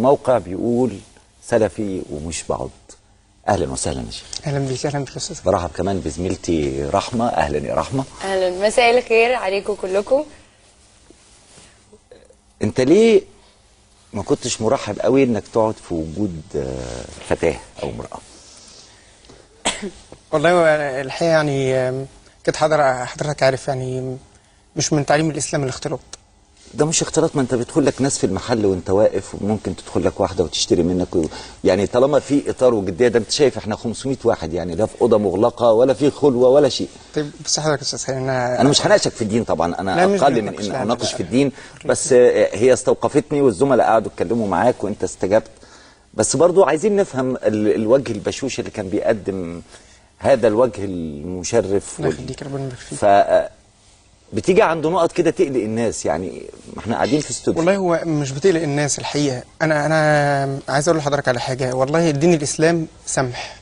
موقع بيقول سلفي ومش بعض. اهلا وسهلا يا شيخ. اهلا بيك. اهلا بك يا استاذ. برحب كمان بزميلتي رحمه. اهلا يا رحمه. اهلا، مساء الخير عليكم كلكم. انت ليه ما كنتش مرحب قوي انك تقعد في وجود فتاه او امراه؟ والله الحقيقه يعني كنت حضرتك عارف يعني مش من تعليم الاسلام الاختلاط. ده مش اختلاط، ما انت بيدخل لك ناس في المحل وانت واقف، وممكن تدخل لك واحده وتشتري منك يعني طالما في اطار وجديه. ده انت شايف احنا 500 واحد يعني، لا في اوضه مغلقه ولا في خلوه ولا شيء. طيب بس حضرتك يا استاذ انا مش هناقشك في الدين طبعا، انا اقل من ان اناقش في الدين، بس هي استوقفتني والزملاء قعدوا يتكلموا معاك وانت استجبت. بس برضو عايزين نفهم الوجه البشوش اللي كان بيقدم هذا الوجه المشرف. الله يخليك، ربنا يبارك فيك. بتيجي عند نقط كده تقلق الناس، يعني احنا قاعدين في استوديو. والله هو مش بتقلق الناس الحقيقه. انا عايز اقول لحضرتك على حاجه. والله الدين الاسلام سمح،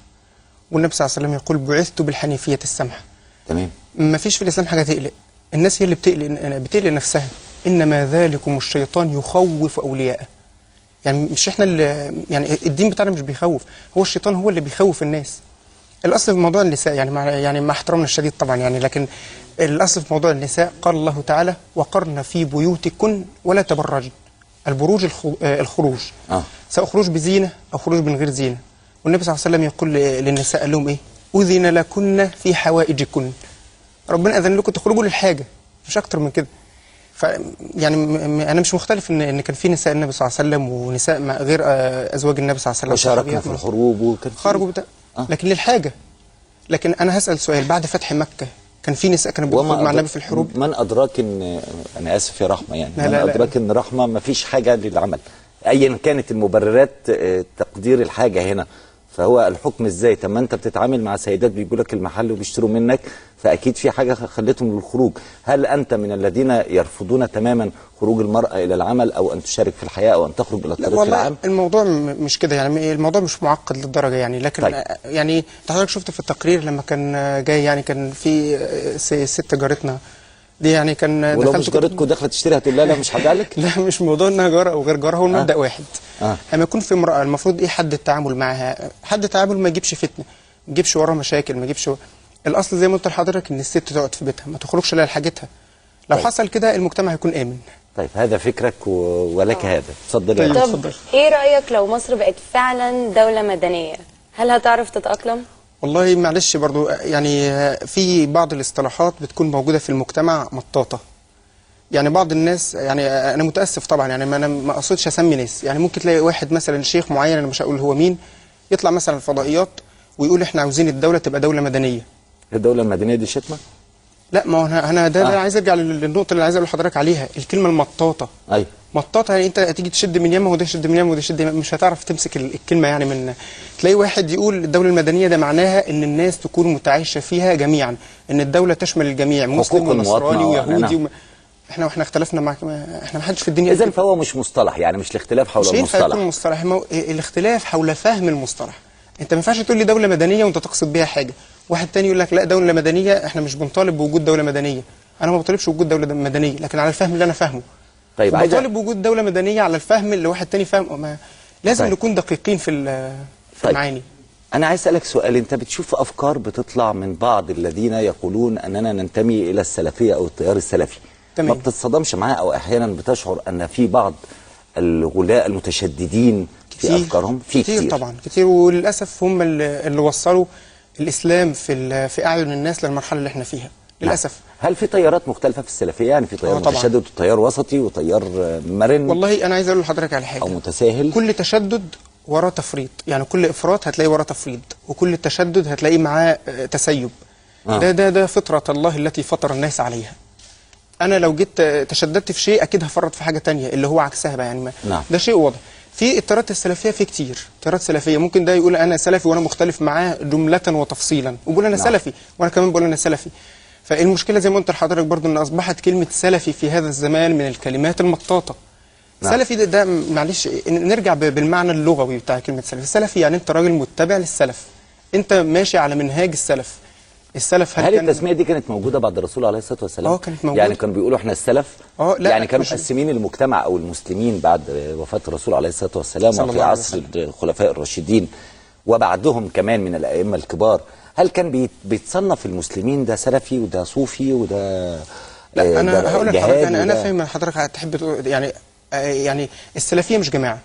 والنبي صلى الله عليه وسلم يقول بعثت بالحنيفيه السمحه. تمام. ما فيش في الاسلام حاجه تقلق الناس، هي اللي بتقلق نفسها. انما ذلكم الشيطان يخوف اولياءه. يعني مش احنا اللي يعني الدين بتاعنا مش بيخوف، هو الشيطان هو اللي بيخوف الناس. الاصل في موضوع النساء يعني مع احترامنا الشديد طبعا يعني، لكن الاصل في موضوع النساء قال الله تعالى وقرن في بيوتكن ولا تبرجن. البروج الخروج، سواء خروج بزينه او خروج من غير زينه. والنبي صلى الله عليه وسلم يقول للنساء، قال لهم ايه؟ اذن لكن في حوائجكن. ربنا اذن لكم تخرجوا للحاجه، مش اكتر من كده. يعني انا مش مختلف ان كان في نساء النبي صلى الله عليه وسلم ونساء غير ازواج النبي صلى الله عليه وسلم وشاركنا في الحروب وكان خرجوا لكن للحاجه. لكن انا هسال سؤال، بعد فتح مكه كان في نساء كانوا بيخرجوا مع النبي في الحروب؟ من ادراك ان انا اسف يا رحمه يعني من ادراك ان رحمه ما فيش حاجه للعمل ايا كانت المبررات تقدير الحاجه هنا. فهو الحكم ازاي؟ طب ما انت بتتعامل مع سيدات بيجوا لك المحل وبيشتروا منك، فاكيد في حاجه خلتهم للخروج. هل انت من الذين يرفضون تماما خروج المراه الى العمل او ان تشارك في الحياه او ان تخرج الى الطريق العام؟ الموضوع مش كده يعني، الموضوع مش معقد للدرجه يعني. لكن طيب. يعني حضرتك شفت في التقرير لما كان جاي يعني كان في ست جارتنا دي يعني كان ولو مش جارتكم داخله تشتري هتقول لا مش هجعلك؟ لا مش موضوع انها جاره او غير جاره، هو المبدا واحد. لما يكون في امراه المفروض ايه حد التعامل معها؟ حد التعامل ما يجيبش فتنه، ما يجيبش وراها مشاكل، ما يجيبش الاصل زي ما قلت لحضرتك ان الست تقعد في بيتها ما تخرجش الا لحاجتها. لو طيب. حصل كده المجتمع هيكون امن. طيب هذا فكرك ولك هذا. اتفضل يا رحمة. طب ايه رايك لو مصر بقت فعلا دوله مدنيه، هل هتعرف تتاقلم؟ والله معلش برضو يعني في بعض الاصطلاحات بتكون موجوده في المجتمع مطاطه. يعني بعض الناس يعني انا متاسف طبعا يعني انا ما اقصدش اسمي ناس، يعني ممكن تلاقي واحد مثلا شيخ معين انا مش هقول هو مين يطلع مثلا الفضائيات ويقول احنا عاوزين الدوله تبقى دوله مدنيه. الدوله المدنيه دي شتمه؟ لا ما هو انا ده عايز ارجع للنقطه اللي عايز اقول لحضرتك عليها، الكلمه المطاطه. ايوه مطاطه يعني انت هتيجي تشد من يمه وده يشد من يمه وده يشد مش هتعرف تمسك الكلمه يعني. من تلاقي واحد يقول الدوله المدنيه ده معناها ان الناس تكون متعايشه فيها جميعا، ان الدوله تشمل الجميع مسلم ونصراني ويهودي احنا اختلفنا معك، احنا ما حدش في الدنيا. اذا فهو مش مصطلح يعني، مش الاختلاف حول المصطلح. مش هيكون مصطلح، الاختلاف حول فهم المصطلح. انت ما ينفعش تقول لي دوله مدنيه وانت تقصد بيها حاجه، واحد تاني يقول لك لا دوله مدنيه احنا مش بنطالب بوجود دوله مدنيه. انا ما بطالبش بوجود دوله مدنيه لكن على الفهم اللي انا فاهمه. طيب بطالب بوجود دوله مدنيه على الفهم اللي واحد تاني فاهمه. لازم طيب. نكون دقيقين في المعاني. انا عايز اسالك سؤال، انت بتشوف افكار بتطلع من بعض الذين يقولون اننا ننتمي الى السلفيه او التيار السلفي، ما بتتصدمش معاه او احيانا بتشعر ان في بعض الغلاء المتشددين في افكارهم؟ كتير طبعا كتير، وللاسف هم اللي وصلوا الاسلام في اعين الناس للمرحله اللي احنا فيها للاسف. هل في تيارات مختلفه في السلفيه؟ يعني في تيار متشدد وتيار وسطي وتيار مرن؟ والله انا عايز اقول لحضرتك على حاجه، او متساهل. كل تشدد وراه تفريط، يعني كل افراط هتلاقي وراه تفريط، وكل تشدد هتلاقي معاه تسيب. ده فطره الله التي فطر الناس عليها. انا لو جيت تشددت في شيء اكيد هفرط في حاجه تانية اللي هو عكسها بقى يعني. ده شيء واضح. في التيارات السلفيه في كتير تيارات سلفيه، ممكن ده يقول انا سلفي وانا مختلف معاه جمله وتفصيلا، ويقول انا سلفي وانا كمان بقول انا سلفي. فالمشكله زي ما قلت لحضرتك برضو ان اصبحت كلمه سلفي في هذا الزمان من الكلمات المطاطه. سلفي ده معلش نرجع بالمعنى اللغوي بتاع كلمه سلفي. سلفي يعني انت راجل متبع للسلف، انت ماشي على منهاج السلف. السلف هل التسميه دي كانت موجوده بعد الرسول عليه الصلاه والسلام؟ كانت موجوده. يعني كانوا بيقولوا احنا السلف؟ لا، يعني كانوا مقسمين المجتمع او المسلمين بعد وفاه الرسول عليه الصلاه والسلام وفي عصر الخلفاء الراشدين وبعدهم كمان من الائمه الكبار. هل كان بيتصنف المسلمين ده سلفي وده صوفي وده لا انا هقول لحضرتك، انا فاهم ان حضرتك هتحب تقول يعني السلفيه مش جماعه،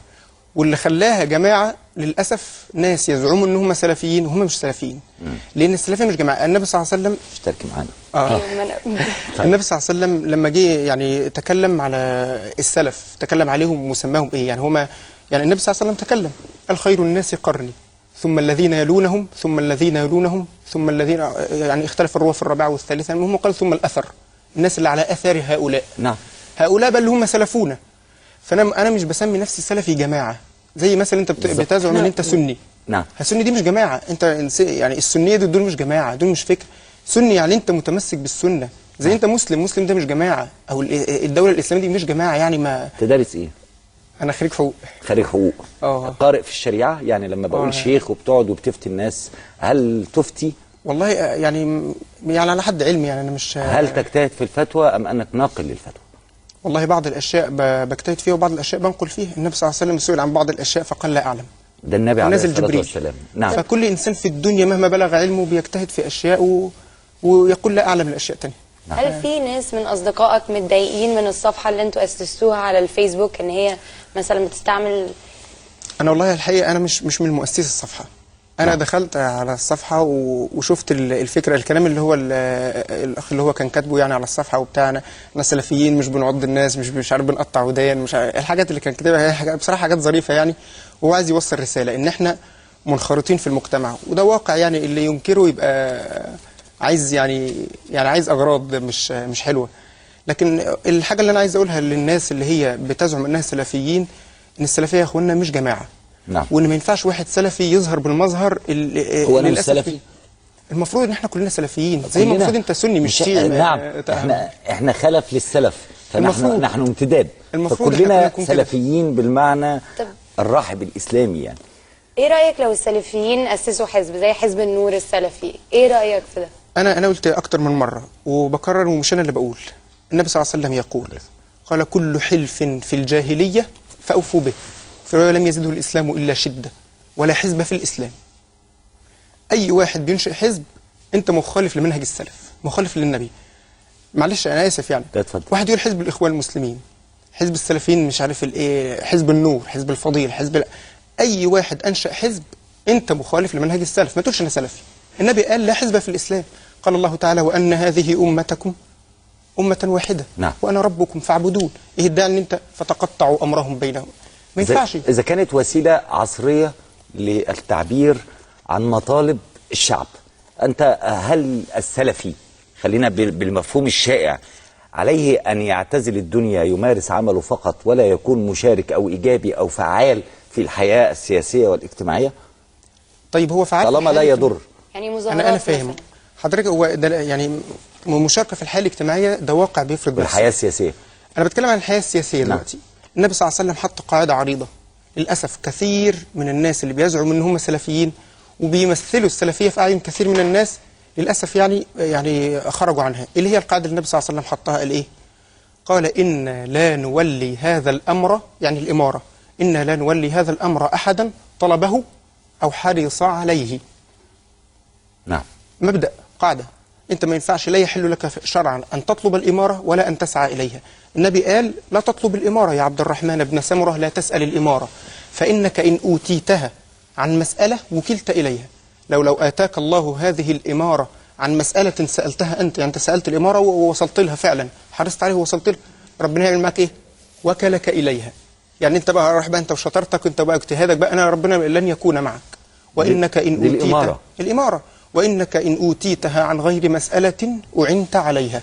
واللي خلاها جماعه للاسف ناس يزعموا ان هم سلفيين وهم مش سلفيين. لان السلفيه مش جماعه. النبي صلى الله عليه وسلم اشتركي معانا. النبي صلى الله عليه وسلم لما جه يعني تكلم على السلف، تكلم عليهم وسماهم ايه؟ يعني هما يعني النبي صلى الله عليه وسلم تكلم قال خير الناس قرني ثم الذين يلونهم ثم الذين يلونهم ثم الذين، يعني اختلف الرواه في الرابعه والثالثه، المهم قال ثم الاثر، الناس اللي على اثار هؤلاء. نعم. هؤلاء بل اللي هم سلفونا. فانا مش بسمي نفسي سلفي جماعه، زي مثلا انت بتزعم ان انت سني. نعم. السني دي مش جماعه، انت يعني السنيه دول مش جماعه، دول مش فكر. سني يعني انت متمسك بالسنه، زي انت مسلم ده مش جماعه، او الدوله الاسلاميه دي مش جماعه. يعني ما تدرس ايه؟ انا خريج حقوق. خريج حقوق. قارئ في الشريعه؟ يعني لما بقول شيخ وبتقعد وبتفتي الناس، هل تفتي؟ والله يعني على حد علمي، يعني انا مش. هل تجتهد في الفتوى ام انك ناقل للفتوى؟ والله بعض الاشياء بجتهد فيها وبعض الاشياء بنقل فيها. النبي صلى الله عليه وسلم سئل عن بعض الاشياء فقال لا اعلم. ده النبي عليه الصلاه والسلام. نعم. فكل انسان في الدنيا مهما بلغ علمه بيجتهد في اشياء ويقول لا اعلم الاشياء تانية. نعم. هل في ناس من اصدقائك متضايقين من الصفحه اللي انتوا اسستوها على الفيسبوك ان هي مثلا بتستعمل؟ انا والله الحقيقه انا مش من مؤسسي الصفحه. انا دخلت على الصفحه وشفت الفكره، الكلام اللي هو الاخ اللي هو كان كاتبه يعني على الصفحه وبتاعنا، احنا سلفيين مش بنعض الناس، مش عارف بنقطع ودان، مش عارف الحاجات اللي كان كاتبها هي بصراحه حاجات ظريفه يعني. وهو عايز يوصل رساله ان احنا منخرطين في المجتمع، وده واقع يعني اللي ينكره يبقى عايز يعني عايز اغراض مش حلوه. لكن الحاجه اللي انا عايز اقولها للناس اللي هي بتزعم انها سلفيين، ان السلفيه يا اخوانا مش جماعه. نعم. وان ما ينفعش واحد سلفي يظهر بالمظهر هو انا مش سلفي. المفروض ان احنا كلنا سلفيين، زي ما المفروض انت سني مش شيعي. نعم. احنا خلف للسلف، فنحن امتداد، فكلنا سلفيين بالمعنى الراحب الاسلامي. يعني ايه رايك لو السلفيين اسسوا حزب زي حزب النور السلفي؟ ايه رايك في ده؟ انا قلت اكتر من مره وبكرر، ومش انا اللي بقول. النبي صلى الله عليه وسلم يقول قال كل حلف في الجاهليه فاوفوا به، فلم يزده الإسلام إلا شدة ولا حزب في الإسلام. أي واحد بينشئ حزب أنت مخالف لمنهج السلف، مخالف للنبي. معلش أنا آسف يعني. واحد يقول حزب الإخوان المسلمين، حزب السلفيين، مش عارف الإيه، حزب النور، حزب الفضيل، أي واحد أنشأ حزب أنت مخالف لمنهج السلف. ما تقولش أنا سلفي. النبي قال لا حزب في الإسلام. قال الله تعالى وأن هذه أمتكم أمة واحدة. نعم. وأنا ربكم فاعبدون. إيه الداعي أن أنت فتقطعوا أمرهم بينهم؟ ما ينفعش. إذا كانت وسيلة عصرية للتعبير عن مطالب الشعب، أنت هل السلفي، خلينا بالمفهوم الشائع، عليه أن يعتزل الدنيا يمارس عمله فقط ولا يكون مشارك أو إيجابي أو فعال في الحياة السياسية والاجتماعية؟ طيب هو فعال طالما لا يضر. يعني مظاهرات أنا فاهم حضرتك. هو ده يعني مشاركة في الحياة الاجتماعية، ده واقع بيفرض نفسه. الحياة السياسية. أنا بتكلم عن الحياة السياسية دلوقتي. النبي صلى الله عليه وسلم حط قاعدة عريضة. للأسف كثير من الناس اللي بيزعموا ان هم سلفيين وبيمثلوا السلفية في أعين كثير من الناس للأسف يعني خرجوا عنها. اللي هي القاعدة اللي النبي صلى الله عليه وسلم حطها، قال إيه؟ قال إن لا نولي هذا الأمر، يعني الإمارة، إن لا نولي هذا الأمر أحدا طلبه أو حرص عليه. نعم. مبدأ، قاعدة. أنت ما ينفعش، لا يحل لك شرعا أن تطلب الإمارة ولا أن تسعى إليها. النبي قال لا تطلب الإمارة يا عبد الرحمن بن سمرة، لا تسأل الإمارة، فإنك إن أوتيتها عن مسألة وكلت إليها. لو آتاك الله هذه الإمارة عن مسألة سألتها أنت، يعني أنت سألت الإمارة ووصلت لها فعلا، حرصت عليها ووصلت لها، ربنا يعمل معك إيه؟ وكلك إليها. يعني أنت بقى راح بقى أنت وشطارتك، أنت بقى اجتهادك بقى، أنا ربنا لن يكون معك. وإنك إن أوتيتها الإمارة، وإنك إن أوتيتها عن غير مسألة أعنت عليها.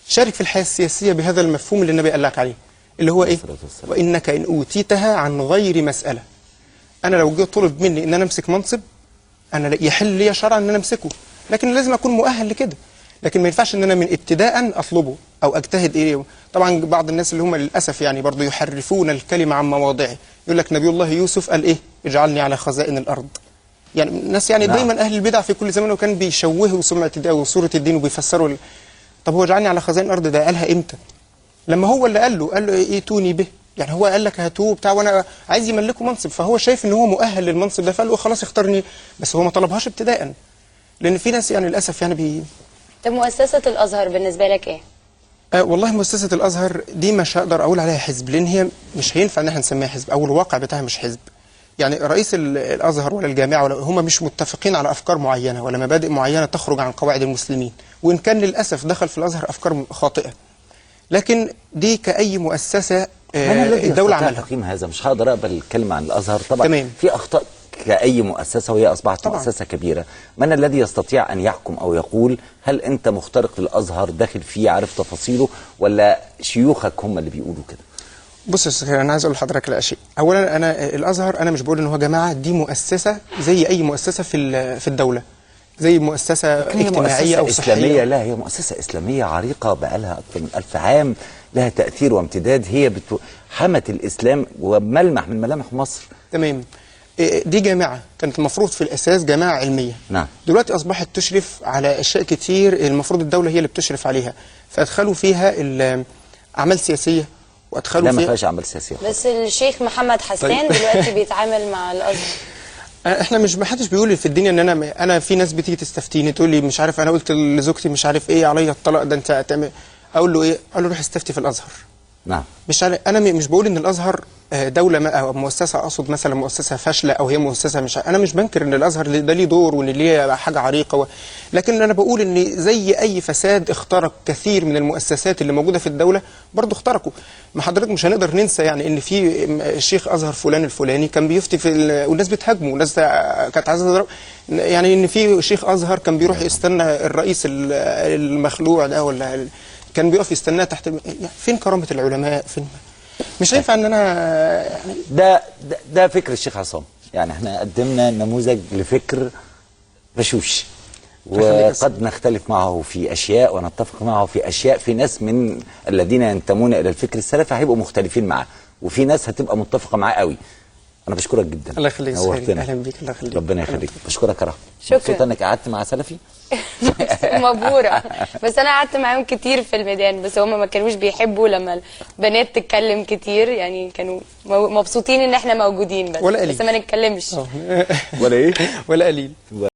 شارك في الحياة السياسية بهذا المفهوم اللي النبي قال لك عليه، اللي هو إيه؟ وإنك إن أوتيتها عن غير مسألة. أنا لو جه طلب مني إن أنا أمسك منصب، أنا يحل لي شرعا إن أنا أمسكه، لكن لازم أكون مؤهل لكده. لكن ما ينفعش إن أنا من ابتداء أطلبه أو أجتهد إليه. طبعا بعض الناس اللي هم للأسف يعني برضو يحرفون الكلمة عن مواضعه، يقول لك نبي الله يوسف قال إيه؟ اجعلني على خزائن الأرض. يعني الناس يعني نعم. دايما اهل البدع في كل زمان وكان بيشوهوا سمعه الدين وصوره الدين وبيفسروا طب هو جعلني على خزائن الارض ده قالها امتى؟ لما هو اللي قال له ائتوني به، يعني هو قال لك هاتوه بتاع وانا عايز يملكه منصب، فهو شايف ان هو مؤهل للمنصب ده، فقال له خلاص اختارني، بس هو ما طلبهاش ابتداء، لان في ناس يعني للاسف يعني طب مؤسسة الازهر بالنسبة لك ايه؟ والله مؤسسة الازهر دي مش هقدر اقول عليها حزب، لان هي مش هينفع ان احنا نسميها حزب، او الواقع بتاعها مش حزب. يعني رئيس الازهر ولا الجامعه ولا هم مش متفقين على افكار معينه ولا مبادئ معينه تخرج عن قواعد المسلمين، وان كان للاسف دخل في الازهر افكار خاطئه، لكن دي كأي مؤسسة الدولة عملها. تقييم هذا مش هقدر اقبل الكلمة عن الازهر طبعا. تمام. في اخطاء كأي مؤسسة وهي اصبحت طبعا. مؤسسة كبيرة. من الذي يستطيع ان يحكم او يقول هل انت مخترق للازهر داخل فيه عارف تفاصيله، ولا شيوخك هم اللي بيقولوا كده؟ بص يا استاذ، انا عايز اقول لحضرتك على شيء. اولا انا الازهر انا مش بقول ان هو جماعه، دي مؤسسه زي اي مؤسسه في الدوله، زي مؤسسه اجتماعيه او صحيه. إسلامية. لا، هي مؤسسة إسلامية عريقة بقالها أكثر من 1000 عام، لها تأثير وامتداد، هي حمت الإسلام وملمح من ملامح مصر. تمام. دي جامعه كانت المفروض في الاساس جامعه علميه. نعم. دلوقتي اصبحت تشرف على اشياء كتير المفروض الدوله هي اللي بتشرف عليها، فادخلوا فيها اعمال سياسيه وادخلوا لا، فيها ما فيهاش أعمال سياسية. بس الشيخ محمد حسان دلوقتي بيتعامل مع الازهر. احنا مش ما حدش بيقول في الدنيا ان انا في ناس بتيجي تستفتيني تقول لي مش عارف انا قلت لزوجتي مش عارف ايه عليا الطلاق ده انت هتعمل، اقول له ايه؟ اقول له روح استفتي في الازهر. نعم. مش انا مش بقول ان الازهر دوله او مؤسسه، اقصد مثلا مؤسسه فاشله او هي مؤسسه مش، انا مش بنكر ان الازهر ده ليه دور وان ليه حاجه عريقه لكن انا بقول ان زي اي فساد اخترق كثير من المؤسسات اللي موجوده في الدوله برضه اخترقوا. ما حضرتك مش هنقدر ننسى يعني ان في الشيخ ازهر فلان الفلاني كان بيفتي والناس بتهاجمه والناس كانت عايزه تضرب، يعني ان في شيخ ازهر كان بيروح يستنى الرئيس المخلوع ده ولا كان بيقف يستناه تحت، فين كرامه العلماء؟ فين؟ مش هينفع ان انا يعني ده فكر الشيخ عصام. يعني احنا قدمنا نموذج لفكر بشوش، وقد نختلف معه في اشياء ونتفق معه في اشياء. في ناس من الذين ينتمون الى الفكر السلفي هيبقوا مختلفين معه، وفي ناس هتبقى متفقه معاه قوي. انا بشكرك جدا. الله يخليك. نورتنا. اهلا بيك. الله يخليك. ربنا يخليك. بشكرك يا رحمه. شكرا. مبسوطه انك قعدت مع سلفي. مبهورة. بس انا قعدت معاهم كتير في الميدان، بس هم ما كانوش بيحبوا لما البنات تتكلم كتير، يعني كانوا مبسوطين ان احنا موجودين بس. ولا قليل. بس ما نتكلمش. ولا ايه؟ ولا قليل.